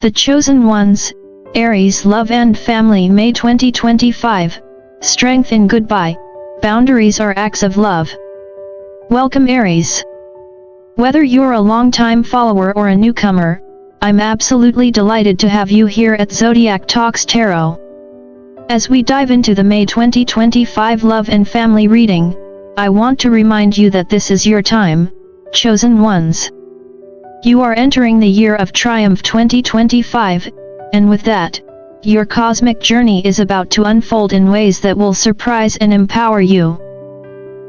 The Chosen Ones, Aries, Love and Family, May 2025. Strength in goodbye. Boundaries are acts of love. Welcome, Aries. Whether you're a long-time follower or a newcomer, I'm absolutely delighted to have you here at Zodiac Talks Tarot. As we dive into the May 2025 Love and Family reading, I want to remind you that this is your time, Chosen Ones. You are entering the year of triumph 2025, and with that, your cosmic journey is about to unfold in ways that will surprise and empower you.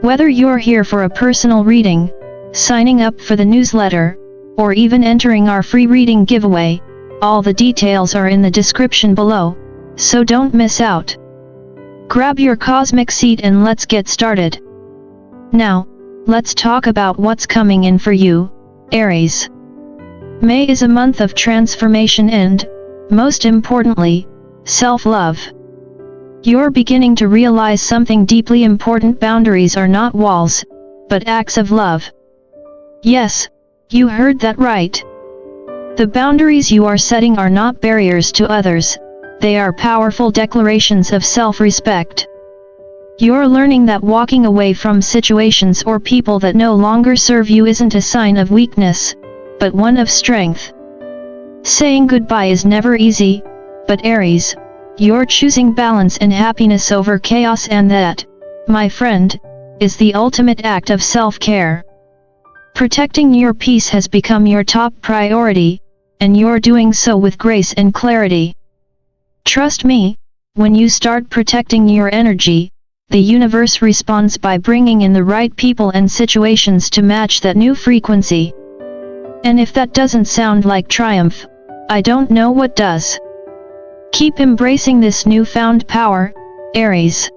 Whether you're here for a personal reading, signing up for the newsletter, or even entering our free reading giveaway, all the details are in the description below, so don't miss out. Grab your cosmic seat and let's get started. Now, let's talk about what's coming in for you, Aries. May is a month of transformation and, most importantly, self-love. You're beginning to realize something deeply important: boundaries are not walls, but acts of love. Yes, you heard that right. The boundaries you are setting are not barriers to others, they are powerful declarations of self-respect. You're learning that walking away from situations or people that no longer serve you isn't a sign of weakness, but one of strength. Saying goodbye is never easy, but Aries, you're choosing balance and happiness over chaos, and that, my friend, is the ultimate act of self-care. Protecting your peace has become your top priority, and you're doing so with grace and clarity. Trust me, when you start protecting your energy, the universe responds by bringing in the right people and situations to match that new frequency. And if that doesn't sound like triumph, I don't know what does. Keep embracing this newfound power, Aries.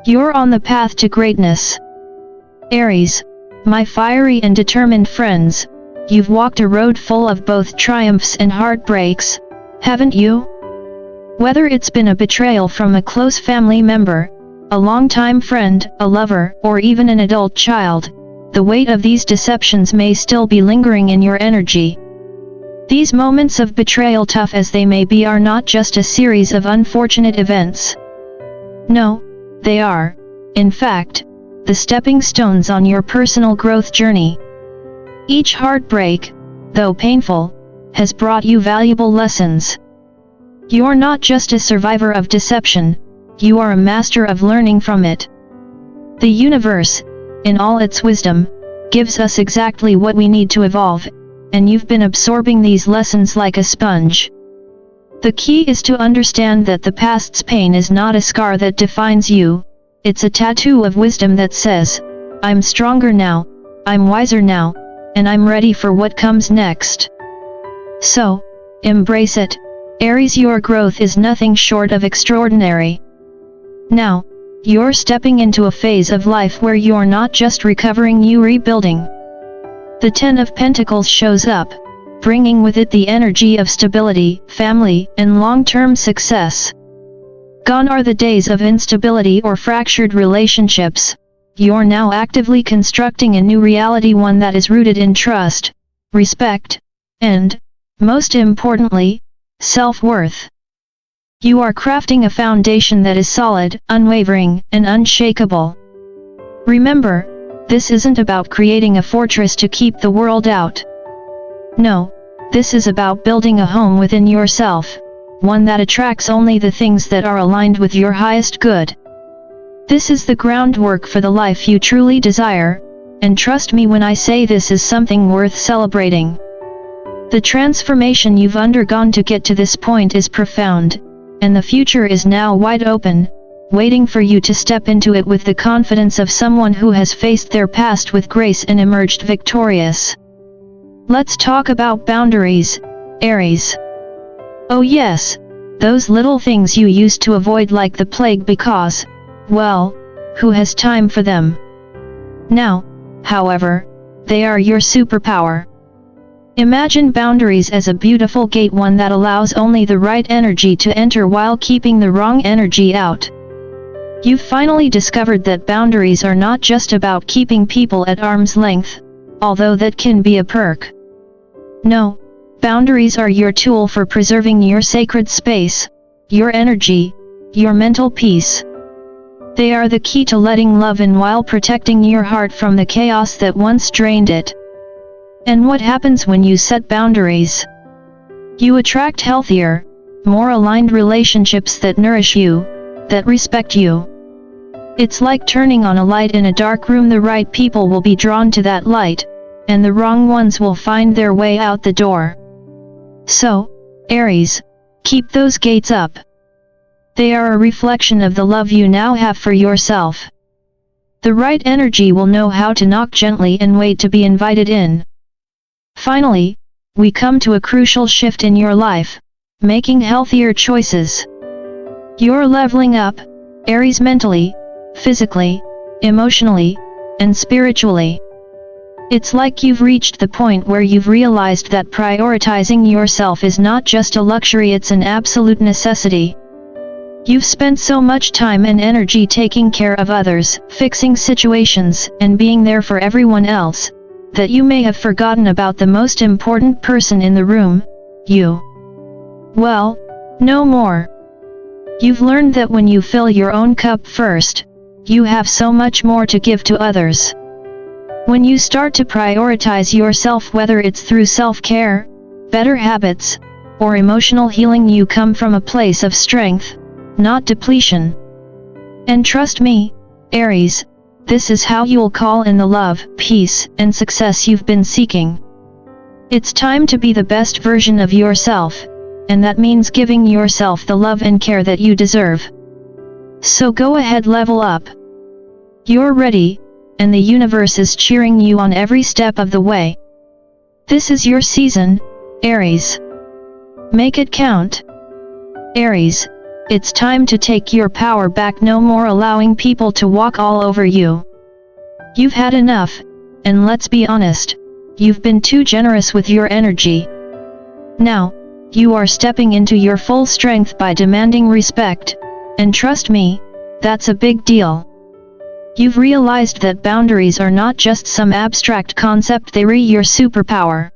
You're on the path to greatness. Aries, my fiery and determined friends, you've walked a road full of both triumphs and heartbreaks, haven't you? Whether it's been a betrayal from a close family member, a longtime friend, a lover, or even an adult child, the weight of these deceptions may still be lingering in your energy. These moments of betrayal, tough as they may be, are not just a series of unfortunate events. No, they are, in fact, the stepping stones on your personal growth journey. Each heartbreak, though painful, has brought you valuable lessons. You're not just a survivor of deception, you are a master of learning from it. The universe, in all its wisdom, gives us exactly what we need to evolve, and you've been absorbing these lessons like a sponge. The key is to understand that the past's pain is not a scar that defines you, it's a tattoo of wisdom that says, I'm stronger now, I'm wiser now, and I'm ready for what comes next. So, embrace it, Aries. Your growth is nothing short of extraordinary. Now, you're stepping into a phase of life where you're not just recovering, you're rebuilding. The Ten of Pentacles shows up, bringing with it the energy of stability, family, and long-term success. Gone are the days of instability or fractured relationships. You're now actively constructing a new reality, one that is rooted in trust, respect, and, most importantly, self-worth. You are crafting a foundation that is solid, unwavering, and unshakable. Remember, this isn't about creating a fortress to keep the world out. No, this is about building a home within yourself, one that attracts only the things that are aligned with your highest good. This is the groundwork for the life you truly desire, and trust me when I say this is something worth celebrating. The transformation you've undergone to get to this point is profound, and the future is now wide open, waiting for you to step into it with the confidence of someone who has faced their past with grace and emerged victorious. Let's talk about boundaries, Aries. Oh yes, those little things you used to avoid like the plague because, well, who has time for them? Now, however, they are your superpower. Imagine boundaries as a beautiful gate, one that allows only the right energy to enter while keeping the wrong energy out. You've finally discovered that boundaries are not just about keeping people at arm's length, although that can be a perk. No, Boundaries are your tool for preserving your sacred space, your energy, your mental peace. They are the key to letting love in while protecting your heart from the chaos that once drained it. And what happens when you set boundaries? You attract healthier, more aligned relationships that nourish you, that respect you. It's like turning on a light in a dark room. The right people will be drawn to that light, and the wrong ones will find their way out the door. So, Aries, keep those gates up. They are a reflection of the love you now have for yourself. The right energy will know how to knock gently and wait to be invited in. Finally, we come to a crucial shift in your life, making healthier choices. You're leveling up, Aries, mentally, physically, emotionally, and spiritually. It's like you've reached the point where you've realized that prioritizing yourself is not just a luxury, it's an absolute necessity. You've spent so much time and energy taking care of others, fixing situations, and being there for everyone else, that you may have forgotten about the most important person in the room, you. Well, no more. You've learned that when you fill your own cup first, you have so much more to give to others. When you start to prioritize yourself, whether it's through self-care, better habits, or emotional healing, you come from a place of strength, not depletion. And trust me, Aries, this is how you'll call in the love, peace, and success you've been seeking. It's time to be the best version of yourself, and that means giving yourself the love and care that you deserve. So go ahead, level up. You're ready, and the universe is cheering you on every step of the way. This is your season, Aries. Make it count. Aries, it's time to take your power back. No more allowing people to walk all over you. You've had enough, and let's be honest, you've been too generous with your energy. Now, you are stepping into your full strength by demanding respect, and trust me, that's a big deal. You've realized that boundaries are not just some abstract concept, they're your superpower.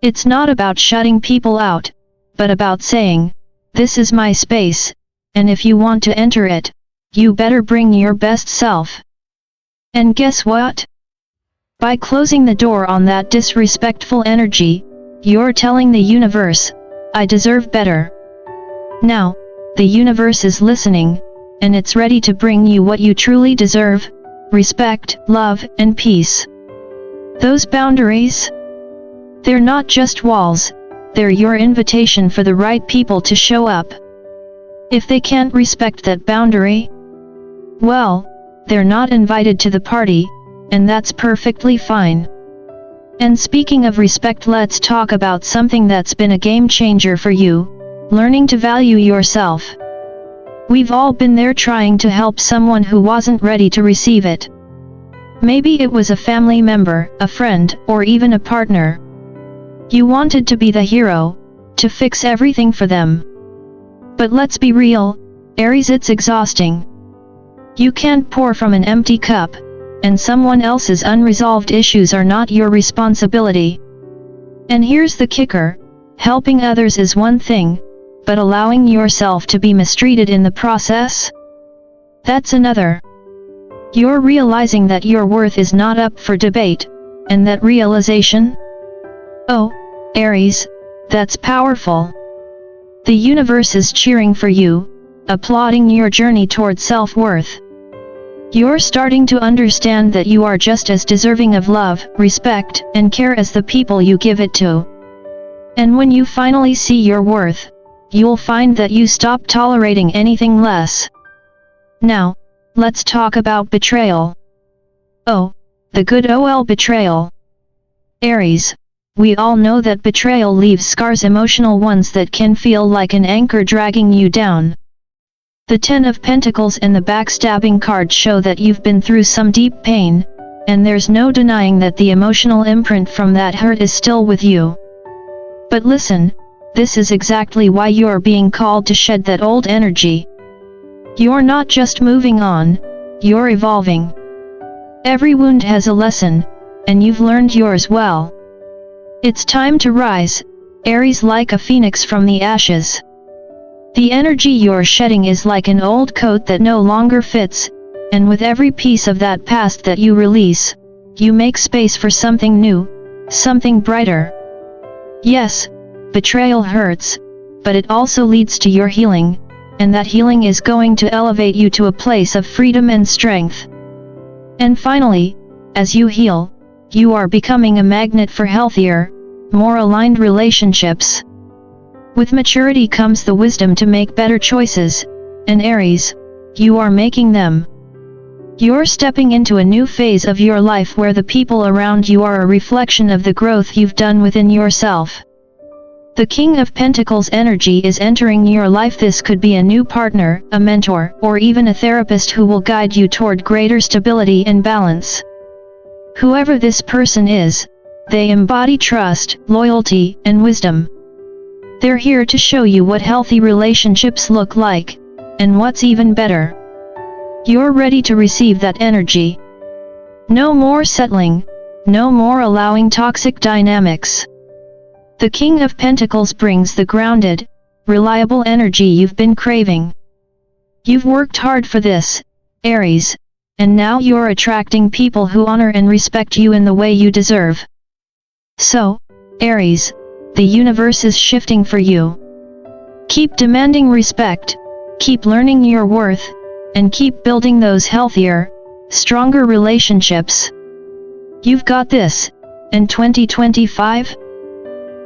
It's not about shutting people out, but about saying, "This is my space, and if you want to enter it, you better bring your best self." And guess what? By closing the door on that disrespectful energy, you're telling the universe, "I deserve better." Now, the universe is listening, and it's ready to bring you what you truly deserve: respect, love, and peace. Those boundaries? They're not just walls, they're your invitation for the right people to show up. If they can't respect that boundary, well, they're not invited to the party, and that's perfectly fine. And speaking of respect, let's talk about something that's been a game changer for you: learning to value yourself. We've all been there, trying to help someone who wasn't ready to receive it. Maybe it was a family member, a friend, or even a partner. You wanted to be the hero, to fix everything for them. But let's be real, Aries, it's exhausting. You can't pour from an empty cup, and someone else's unresolved issues are not your responsibility. And here's the kicker: helping others is one thing, but allowing yourself to be mistreated in the process? That's another. You're realizing that your worth is not up for debate, and that realization? Oh, Aries, that's powerful. The universe is cheering for you, applauding your journey toward self-worth. You're starting to understand that you are just as deserving of love, respect, and care as the people you give it to. And when you finally see your worth, you'll find that you stop tolerating anything less. Now, let's talk about betrayal. Oh, the good old betrayal. Aries, we all know that betrayal leaves scars, emotional ones that can feel like an anchor dragging you down. The 10 of Pentacles and the backstabbing card show that you've been through some deep pain, and there's no denying that the emotional imprint from that hurt is still with you. But listen, this is exactly why you're being called to shed that old energy. You're not just moving on, you're evolving. Every wound has a lesson, and you've learned yours well. It's time to rise, Aries, like a phoenix from the ashes. The energy you're shedding is like an old coat that no longer fits, and with every piece of that past that you release, you make space for something new, something brighter. Yes, betrayal hurts, but it also leads to your healing, and that healing is going to elevate you to a place of freedom and strength. And finally, as you heal, you are becoming a magnet for healthier, more aligned relationships. With maturity comes the wisdom to make better choices, and Aries, you are making them. You're stepping into a new phase of your life where the people around you are a reflection of the growth you've done within yourself. The King of Pentacles energy is entering your life. This could be a new partner, a mentor, or even a therapist who will guide you toward greater stability and balance. Whoever this person is, they embody trust, loyalty, and wisdom. They're here to show you what healthy relationships look like, and what's even better. You're ready to receive that energy. No more settling, no more allowing toxic dynamics. The King of Pentacles brings the grounded, reliable energy you've been craving. You've worked hard for this, Aries, and now you're attracting people who honor and respect you in the way you deserve. So, Aries, the universe is shifting for you. Keep demanding respect, keep learning your worth, and keep building those healthier, stronger relationships. You've got this, and 2025?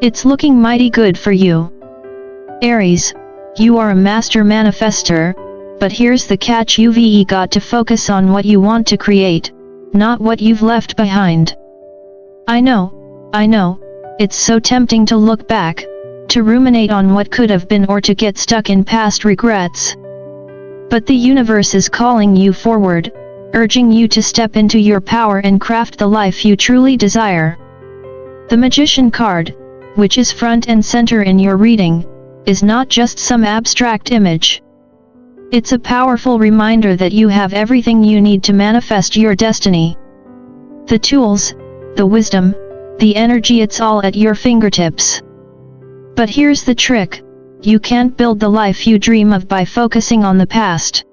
It's looking mighty good for you. Aries, you are a master manifester, but here's the catch: you've got to focus on what you want to create, not what you've left behind. I know, it's so tempting to look back, to ruminate on what could have been, or to get stuck in past regrets. But the universe is calling you forward, urging you to step into your power and craft the life you truly desire. The Magician card, which is front and center in your reading, is not just some abstract image. It's a powerful reminder that you have everything you need to manifest your destiny. The tools, the wisdom, the energy, it's all at your fingertips. But here's the trick: you can't build the life you dream of by focusing on the past.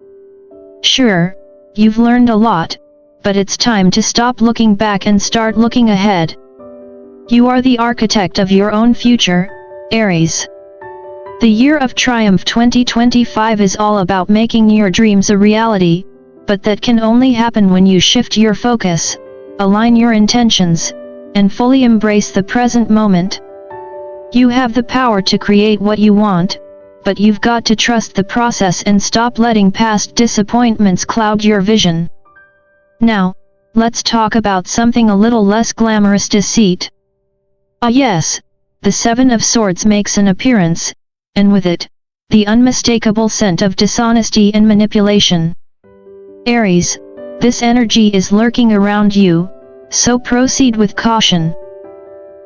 Sure, you've learned a lot, but it's time to stop looking back and start looking ahead. You are the architect of your own future, Aries. The year of triumph 2025 is all about making your dreams a reality, but that can only happen when you shift your focus, align your intentions, and fully embrace the present moment. You have the power to create what you want, but you've got to trust the process and stop letting past disappointments cloud your vision. Now, let's talk about something a little less glamorous: deceit. Ah yes, the Seven of Swords makes an appearance, and with it, the unmistakable scent of dishonesty and manipulation. Aries, this energy is lurking around you, so proceed with caution.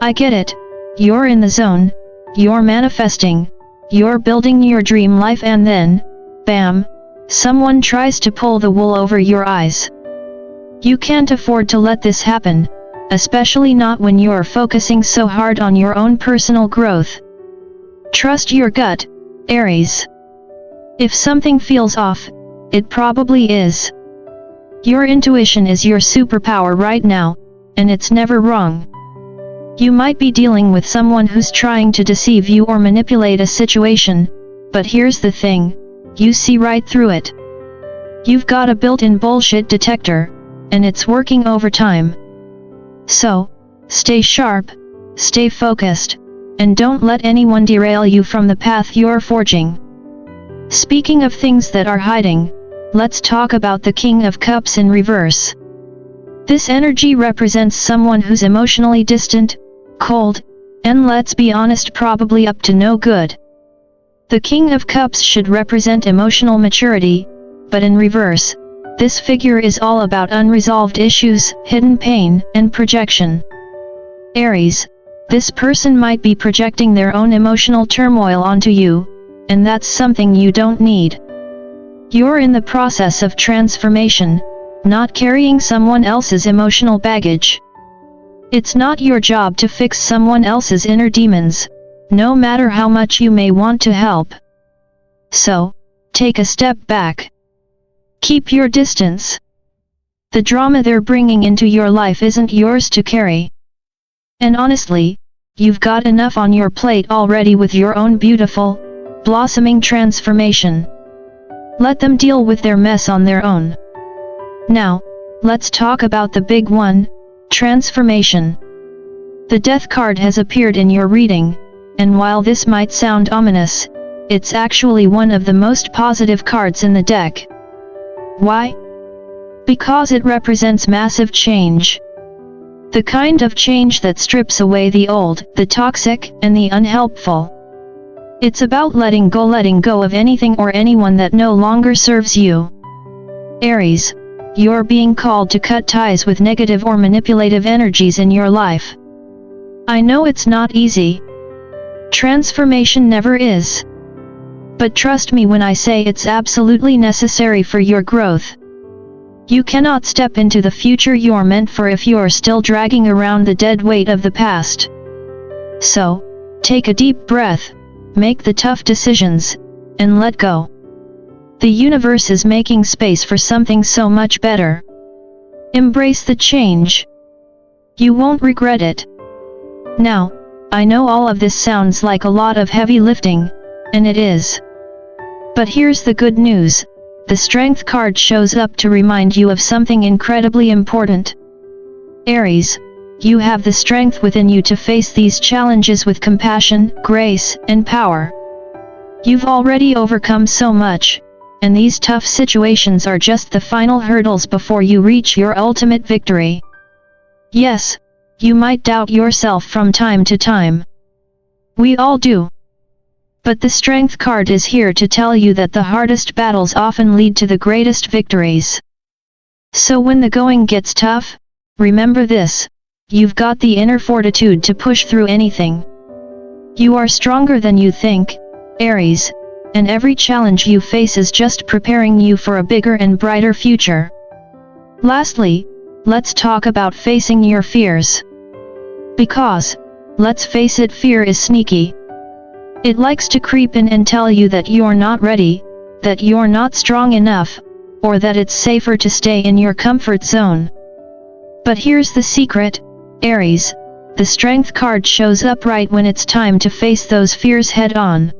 I get it, you're in the zone, you're manifesting, you're building your dream life, and then, bam, someone tries to pull the wool over your eyes. You can't afford to let this happen, especially not when you're focusing so hard on your own personal growth. Trust your gut, Aries. If something feels off, it probably is. Your intuition is your superpower right now, and it's never wrong. You might be dealing with someone who's trying to deceive you or manipulate a situation, but here's the thing: you see right through it. You've got a built-in bullshit detector, and it's working overtime. So, stay sharp, stay focused, and don't let anyone derail you from the path you're forging. Speaking of things that are hiding, let's talk about the King of Cups in reverse. This energy represents someone who's emotionally distant, cold, and let's be honest, probably up to no good. The King of Cups should represent emotional maturity, but in reverse, this figure is all about unresolved issues, hidden pain, and projection. Aries, this person might be projecting their own emotional turmoil onto you, and that's something you don't need. You're in the process of transformation, not carrying someone else's emotional baggage. It's not your job to fix someone else's inner demons, no matter how much you may want to help. So, take a step back. Keep your distance. The drama they're bringing into your life isn't yours to carry. And honestly, you've got enough on your plate already with your own beautiful, blossoming transformation. Let them deal with their mess on their own. Now, let's talk about the big one, transformation. The Death card has appeared in your reading, and while this might sound ominous, it's actually one of the most positive cards in the deck. Why? Because it represents massive change. The kind of change that strips away the old, the toxic, and the unhelpful. It's about letting go of anything or anyone that no longer serves you. Aries, you're being called to cut ties with negative or manipulative energies in your life. I know it's not easy. Transformation never is. But trust me when I say it's absolutely necessary for your growth. You cannot step into the future you're meant for if you're still dragging around the dead weight of the past. So, take a deep breath, make the tough decisions, and let go. The universe is making space for something so much better. Embrace the change. You won't regret it. Now, I know all of this sounds like a lot of heavy lifting, and it is. But here's the good news. The Strength card shows up to remind you of something incredibly important. Aries, you have the strength within you to face these challenges with compassion, grace, and power. You've already overcome so much, and these tough situations are just the final hurdles before you reach your ultimate victory. Yes, you might doubt yourself from time to time. We all do. But the Strength card is here to tell you that the hardest battles often lead to the greatest victories. So when the going gets tough, remember this, you've got the inner fortitude to push through anything. You are stronger than you think, Aries, and every challenge you face is just preparing you for a bigger and brighter future. Lastly, let's talk about facing your fears. Because, let's face it, fear is sneaky. It likes to creep in and tell you that you're not ready, that you're not strong enough, or that it's safer to stay in your comfort zone. But here's the secret, Aries, the Strength card shows up right when it's time to face those fears head on.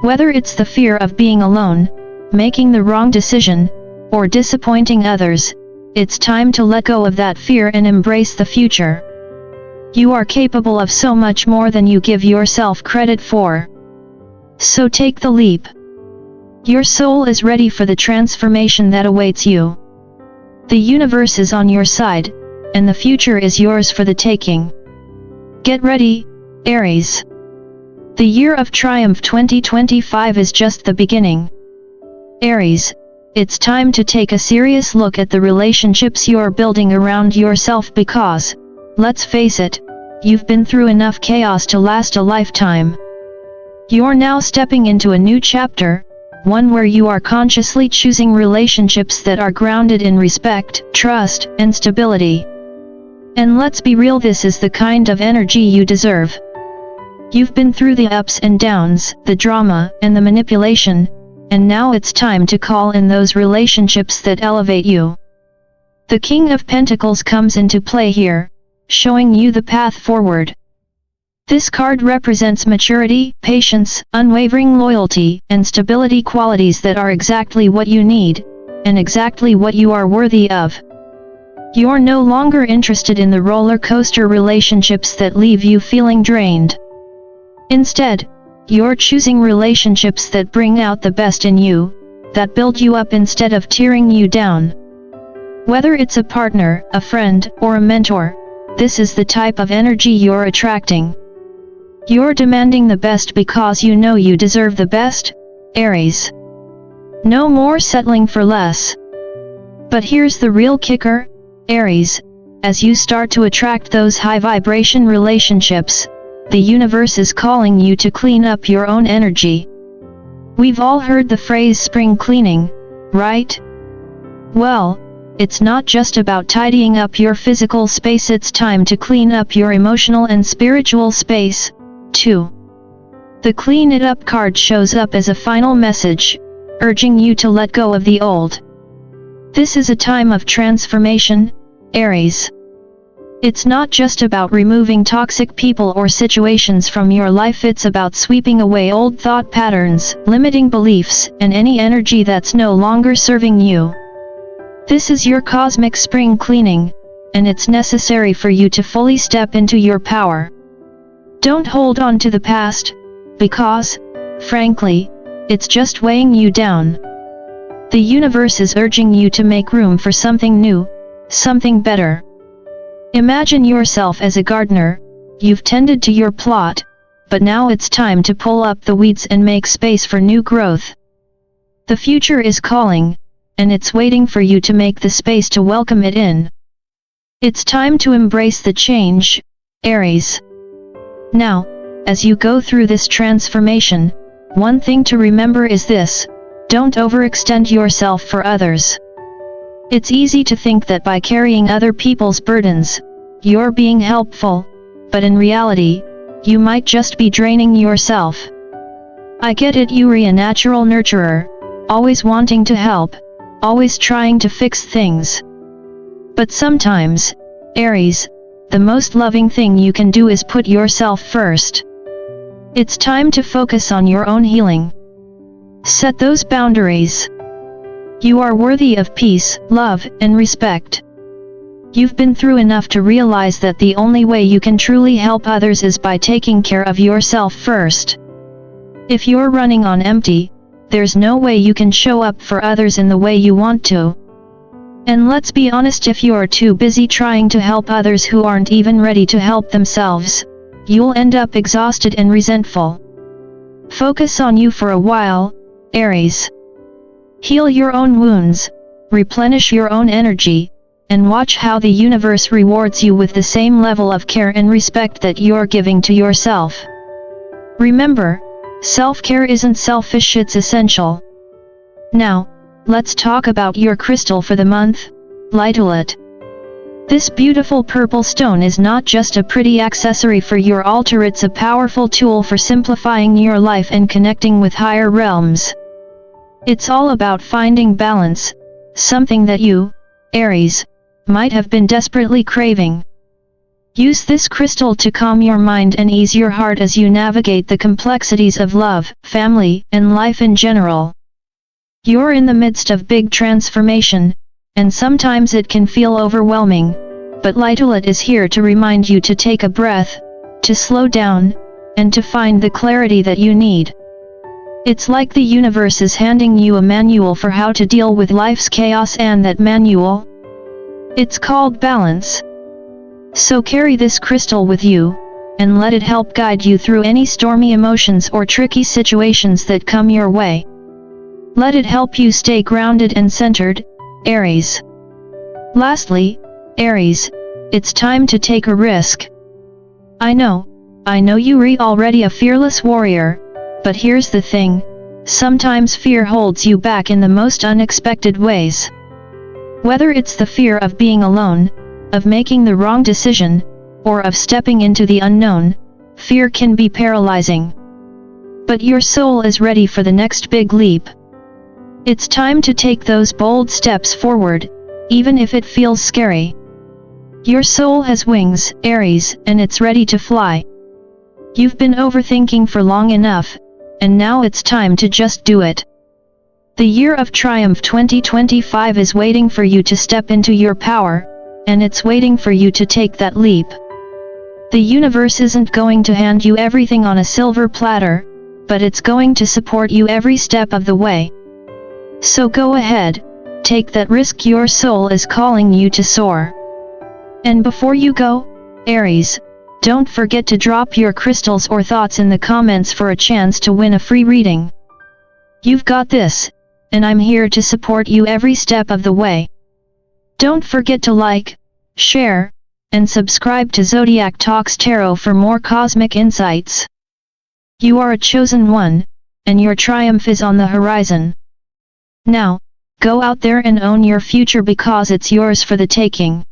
Whether it's the fear of being alone, making the wrong decision, or disappointing others, it's time to let go of that fear and embrace the future. You are capable of so much more than you give yourself credit for. So take the leap. Your soul is ready for the transformation that awaits you. The universe is on your side, and the future is yours for the taking. Get ready, Aries. The year of triumph 2025 is just the beginning. Aries, it's time to take a serious look at the relationships you're building around yourself because, let's face it, you've been through enough chaos to last a lifetime. You're now stepping into a new chapter, one where you are consciously choosing relationships that are grounded in respect, trust, and stability. And let's be real, this is the kind of energy you deserve. You've been through the ups and downs, the drama, and the manipulation, and now it's time to call in those relationships that elevate you. The King of Pentacles comes into play here, showing you the path forward. This card represents maturity, patience, unwavering loyalty, and stability, qualities that are exactly what you need, and exactly what you are worthy of. You're no longer interested in the roller coaster relationships that leave you feeling drained. Instead, you're choosing relationships that bring out the best in you, that build you up instead of tearing you down. Whether it's a partner, a friend, or a mentor, this is the type of energy you're attracting. You're demanding the best because you know you deserve the best, Aries. No more settling for less. But here's the real kicker, Aries, as you start to attract those high-vibration relationships, the universe is calling you to clean up your own energy. We've all heard the phrase spring cleaning, right? Well, it's not just about tidying up your physical space, it's time to clean up your emotional and spiritual space, too. The Clean It Up card shows up as a final message, urging you to let go of the old. This is a time of transformation, Aries. It's not just about removing toxic people or situations from your life, it's about sweeping away old thought patterns, limiting beliefs, and any energy that's no longer serving you. This is your cosmic spring cleaning, and it's necessary for you to fully step into your power. Don't hold on to the past, because, frankly, it's just weighing you down. The universe is urging you to make room for something new, something better. Imagine yourself as a gardener. You've tended to your plot, but now it's time to pull up the weeds and make space for new growth. The future is calling, and it's waiting for you to make the space to welcome it in. It's time to embrace the change, Aries. Now, as you go through this transformation, one thing to remember is this: don't overextend yourself for others. It's easy to think that by carrying other people's burdens, you're being helpful, but in reality, you might just be draining yourself. I get it, you're a natural nurturer, always wanting to help, always trying to fix things. But sometimes, Aries, the most loving thing you can do is put yourself first. It's time to focus on your own healing. Set those boundaries. You are worthy of peace, love, and respect. You've been through enough to realize that the only way you can truly help others is by taking care of yourself first. If you're running on empty, there's no way you can show up for others in the way you want to. And let's be honest, if you're too busy trying to help others who aren't even ready to help themselves, you'll end up exhausted and resentful. Focus on you for a while, Aries. Heal your own wounds, replenish your own energy, and watch how the universe rewards you with the same level of care and respect that you're giving to yourself. Remember, self-care isn't selfish, it's essential. Now, let's talk about your crystal for the month, Lightolite. This beautiful purple stone is not just a pretty accessory for your altar, it's a powerful tool for simplifying your life and connecting with higher realms. It's all about finding balance, something that you, Aries, might have been desperately craving. Use this crystal to calm your mind and ease your heart as you navigate the complexities of love, family, and life in general. You're in the midst of big transformation, and sometimes it can feel overwhelming, but Lightolite is here to remind you to take a breath, to slow down, and to find the clarity that you need. It's like the universe is handing you a manual for how to deal with life's chaos, and that manual? It's called balance. So carry this crystal with you, and let it help guide you through any stormy emotions or tricky situations that come your way. Let it help you stay grounded and centered, Aries. Lastly, Aries, it's time to take a risk. I know you're already a fearless warrior, but here's the thing, sometimes fear holds you back in the most unexpected ways. Whether it's the fear of being alone, of making the wrong decision, or of stepping into the unknown, fear can be paralyzing. But your soul is ready for the next big leap. It's time to take those bold steps forward, even if it feels scary. Your soul has wings, Aries, and it's ready to fly. You've been overthinking for long enough, and now it's time to just do it. The year of triumph 2025 is waiting for you to step into your power, and it's waiting for you to take that leap. The universe isn't going to hand you everything on a silver platter, but it's going to support you every step of the way. So go ahead, take that risk, your soul is calling you to soar. And before you go, Aries, don't forget to drop your crystals or thoughts in the comments for a chance to win a free reading. You've got this, and I'm here to support you every step of the way. Don't forget to like, share, and subscribe to Zodiac Talks Tarot for more cosmic insights. You are a chosen one, and your triumph is on the horizon. Now, go out there and own your future because it's yours for the taking.